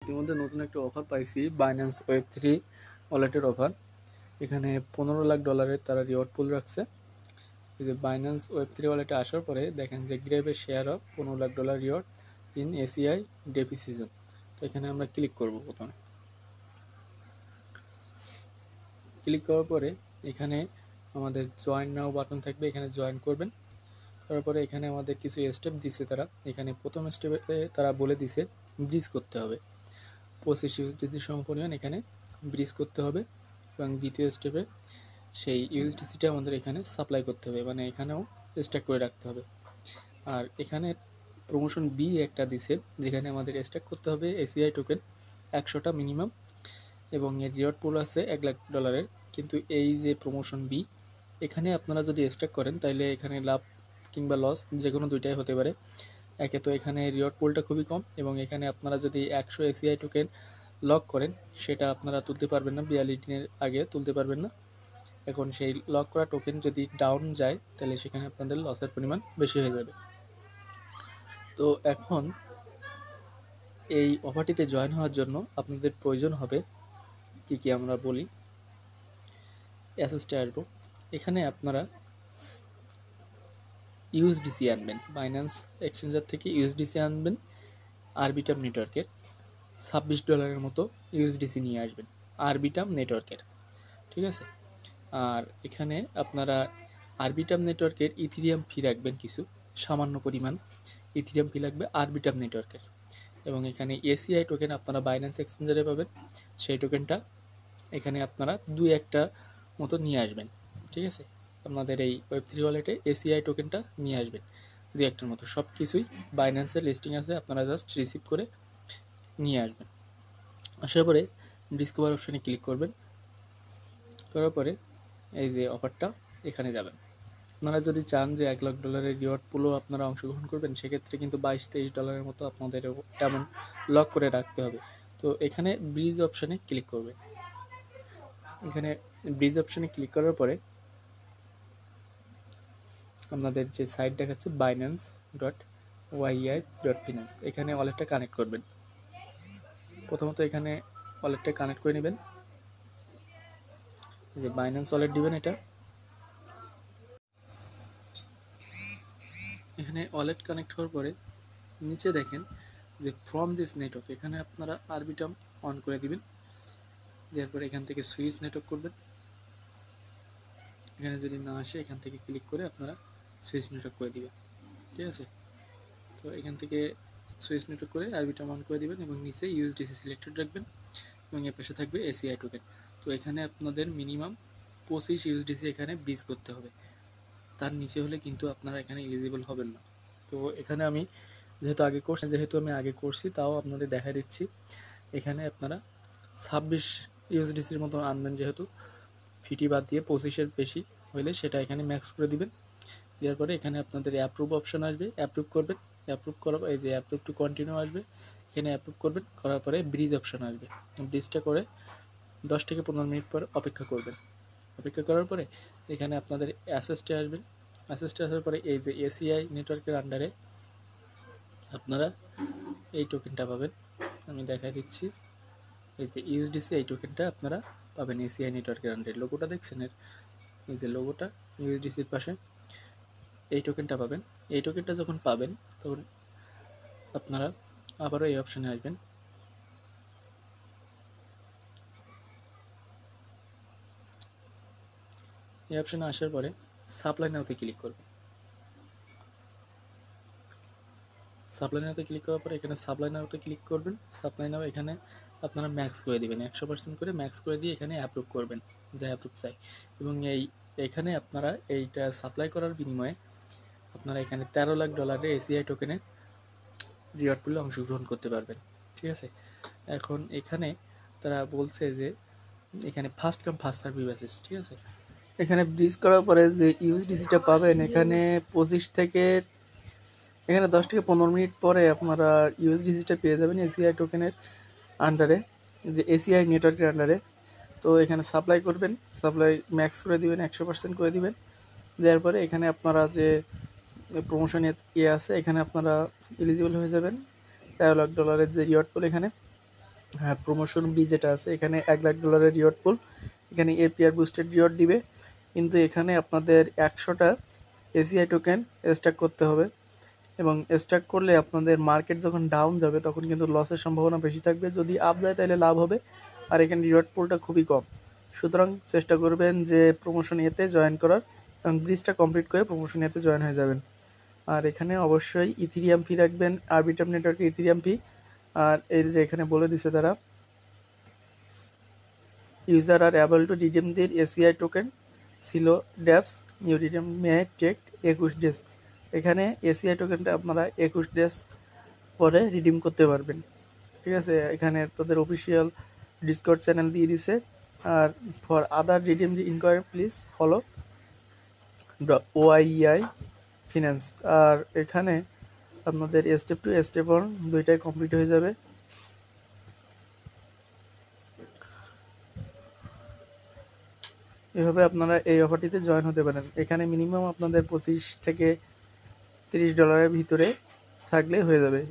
ইতিমধ্যে নতুন একটা অফার পাইছি বাইন্যান্স ওয়েব3 ওয়ালেটের অফার। এখানে $15 লাখ তারা রিওয়ার্ড পুল রাখছে। এই যে বাইন্যান্স ওয়েব3 ওয়ালেটে আসার পরে দেখেন যে গ্রেভের share of $15 lakh reward in ACI ডেপি সিজন। তো এখানে আমরা ক্লিক করব। প্রথমে ক্লিক করার পরে এখানে আমাদের জয়েন নাও বাটন থাকবে, এখানে জয়েন করবেন। করার পরে এখানে আমাদের কিছু স্টেপ দিছে তারা। এখানে প্রথম স্টেপে তারা বলে দিছে ব্রিজ করতে হবে 25 ইউএসডিসি সমপরিমাণ এখানে ব্রিজ করতে হবে, এবং দ্বিতীয় স্টেপে সেই ইউএসডিসিটা আমাদের এখানে সাপ্লাই করতে হবে, মানে এখানেও স্ট্যাক করে রাখতে হবে। আর এখানে প্রমোশন বি একটা দিছে, যেখানে আমাদের স্ট্যাক করতে হবে এসিআই টোকেন 100টা মিনিমাম, এবং এর রিওয়ার্ড পুল আছে $1 লাখ। কিন্তু এই যে প্রমোশন বি, এখানে আপনারা যদি স্ট্যাক করেন তাহলে এখানে লাভ কিংবা লস যে কোনো দুইটাই হতে পারে। একে তো এখানে রিওয়ার্ড পুলটা খুবই কম, এবং এখানে আপনারা যদি 100 এসিআই টোকেন লক করেন সেটা আপনারা তুলতে পারবেন না, 42 দিনের আগে তুলতে পারবেন না। এখন সেই লক করা টোকেন যদি ডাউন যায় তাহলে সেখানে আপনাদের লসের পরিমাণ বেশি হয়ে যাবে। তো এখন এই অফারটিতে জয়েন হওয়ার জন্য আপনাদের প্রয়োজন হবে কি কি আমরা বলি। অ্যাসেসটে আসবো, এখানে আপনারা ইউএসডিসি আনবেন, বাইন্যান্স এক্সচেঞ্জার থেকে ইউএসডিসি আনবেন আরবিটাম নেটওয়ার্কের $26 মতো ইউএসডিসি নিয়ে আসবেন আরবিটাম নেটওয়ার্কের, ঠিক আছে। আর এখানে আপনারা আরবিটাম নেটওয়ার্কের ইথিরিয়াম ফি রাখবেন, কিছু সামান্য পরিমাণ ইথিরিয়াম ফি লাগবে আরবিটাম নেটওয়ার্কের। এবং এখানে এসিআই টোকেন আপনারা বাইন্যান্স এক্সচেঞ্জারে পাবেন, সেই টোকেনটা এখানে আপনারা 2-1টা মতো নিয়ে আসবেন, ঠিক আছে। আপনাদের এই ওয়েব3 ওয়ালেটে এসিআই টোকেনটা নিয়ে আসবেন 2-1টার মতো। সব কিছুই বাইন্যান্সের লিস্টিং আছে, আপনারা জাস্ট রিসিভ করে নিয়ে আসবেন। আসার পরে ডিসকভার অপশানে ক্লিক করবেন। করার পরে এই যে অফারটা এখানে যাবেন। আপনারা যদি চান যে $1 লাখ রিওয়ার্ড পুলও আপনারা অংশগ্রহণ করবেন, সেক্ষেত্রে কিন্তু $22-23 মতো আপনাদের এমন লক করে রাখতে হবে। তো এখানে ব্রিজ অপশানে ক্লিক করবেন। এখানে ব্রিজ অপশানে ক্লিক করার পরে আপনাদের যে সাইট দেখাচ্ছে binance.yi.finance, এখানে ওয়ালেটটা কানেক্ট করবেন। প্রথমত এখানে ওয়ালেটটা কানেক্ট করে নেবেন, যে বাইন্যান্স ওয়ালেট দিবেন। এটা এখানে ওয়ালেট কানেক্ট হওয়ার পরে নিচে দেখেন যে ফ্রম দিস নেটওয়ার্ক, এখানে আপনারা আরবিটাম অন করে দিবেন। দেওয়ার পরে এখান থেকে সুইচ নেটওয়ার্ক করবেন। এখানে যদি না আসে এখান থেকে ক্লিক করে আপনারা সুইচ নেটওয়ার্ক করে দিবেন, ঠিক আছে। তো এখান থেকে সুইচ নেটওয়ার্ক করে আরবিটাম অন করে দিবেন, এবং নিচে ইউএসডিসি সিলেক্টেড রাখবেন, এবং এর পাশে থাকবে এসিআই টোকেন। তো এখানে আপনাদের মিনিমাম 25 ইউএসডিসি এখানে ব্রিজ করতে হবে, তার নিচে হলে কিন্তু আপনারা এখানে এলিজিবল হবেন না। তো এখানে আমি যেহেতু আমি আগে করছি তাও আপনাদের দেখা দিচ্ছি। এখানে আপনারা 26 ইউএসডিসির মতো আনবেন, যেহেতু ফিটি বাদ দিয়ে 25-এর বেশি হলে সেটা এখানে ম্যাক্স করে দিবেন। দেওয়ার পরে এখানে আপনাদের অ্যাপ্রুভ অপশন আসবে, অ্যাপ্রুভ করবেন। অ্যাপ্রুভ করার এই যে অ্যাপ্রুভ টু কন্টিনিউ আসবে, এখানে অ্যাপ্রুভ করবেন। করার পরে ব্রিজ অপশন আসবে, ব্রিজটা করে 10 থেকে 15 মিনিট পর অপেক্ষা করবেন। অপেক্ষা করার পরে এখানে আপনাদের অ্যাসেসটে আসবেন। অ্যাসেসটে আসার পরে এই যে এসিআই নেটওয়ার্কের আন্ডারে আপনারা এই টোকেনটা পাবেন, আমি দেখাই দিচ্ছি। এই যে ইউএসডিসি, এই টোকেনটা আপনারা পাবেন এসিআই নেটওয়ার্কের আন্ডারে। লোগোটা দেখছেন এর, এই যে লোগোটা ইউএসডিসির পাশে, এই টোকেনটা পাবেন। এই টোকেনটা যখন পাবেন তখন আপনারা আবারও এই অপশানে আসবেন। এই অপশানে আসার পরে সাপ্লাই নাওতে ক্লিক করবেন। সাপ্লাই নাওতে ক্লিক করার পরে এখানে সাপ্লাই নাওতে ক্লিক করবেন। সাপ্লাই নাও এখানে আপনারা ম্যাক্স করে দিবেন, 100% করে ম্যাক্স করে দিয়ে এখানে অ্যাপ্রুভ করবেন, যা অ্যাপ্রুভ চাই। এবং এখানে আপনারা এইটা সাপ্লাই করার বিনিময়ে আপনারা এখানে $13 লাখ এসিআই টোকেনে রিওয়ার্ড পুলে অংশগ্রহণ করতে পারবেন, ঠিক আছে। এখন এখানে তারা বলছে যে এখানে first come first serve basis, ঠিক আছে। এখানে ব্রিজ করার পরে যে ইউএসডিসিটা পাবেন, এখানে 10 থেকে 15 মিনিট পরে আপনারা ইউএসডিসিটা পেয়ে যাবেন এসিআই টোকেনের আন্ডারে, যে এসিআই নেটওয়ার্কের আন্ডারে। তো এখানে সাপ্লাই করবেন, সাপ্লাই ম্যাক্স করে দিবেন, 100% করে দিবেন। দেওয়ার পরে এখানে আপনারা যে প্রমোশন আছে, এখানে আপনারা এলিজিবল হয়ে যাবেন $13 লাখ যে রিওয়ার্ড পুল এখানে আর প্রমোশন বি যেটা আছে এখানে $1,00,000 রিওয়ার্ড পুল, এখানে এপিআর বুস্টেড রিওয়ার্ড দিবে, কিন্তু এখানে আপনাদের 100টা এসিআই টোকেন স্ট্যাক করতে হবে, এবং স্ট্যাক করলে আপনাদের মার্কেট যখন ডাউন যাবে তখন কিন্তু লসের সম্ভাবনা বেশি থাকবে, যদি আপ যায় তাহলে লাভ হবে, আর এখানে রিওয়ার্ড পুলটা খুবই কম। সুতরাং চেষ্টা করবেন যে প্রমোশন এতে জয়েন করার, এবং ব্রিজটা কমপ্লিট করে প্রমোশন এতে জয়েন হয়ে যাবেন। আর এখানে অবশ্যই ইথিরিয়াম ফি রাখবেন, আরবিটাম নেটওয়ার্কে ইথিরিয়াম ফি। আর এই যে এখানে বলে দিছে তারা, user are able to redeem their ACI token সিলো dapps you redeem may take 21 days. এখানে এসিআই টোকেনটা আপনারা 21 ডেজ পরে রিডিম করতে পারবেন, ঠিক আছে। এখানে তাদের অফিসিয়াল ডিসকর্ড চ্যানেল দিয়ে দিছে। আর for other redeem inquiry please follow OII finance. আর এখানে আপনাদের স্টেপ 2 স্টেপ 1 দুইটাই কমপ্লিট হয়ে যাবে। এভাবে আপনারা এই অফারটিতে জয়েন হতে পারেন। এখানে মিনিমাম আপনাদের $25 থেকে $30 ভিতরে থাকলে হয়ে যাবে।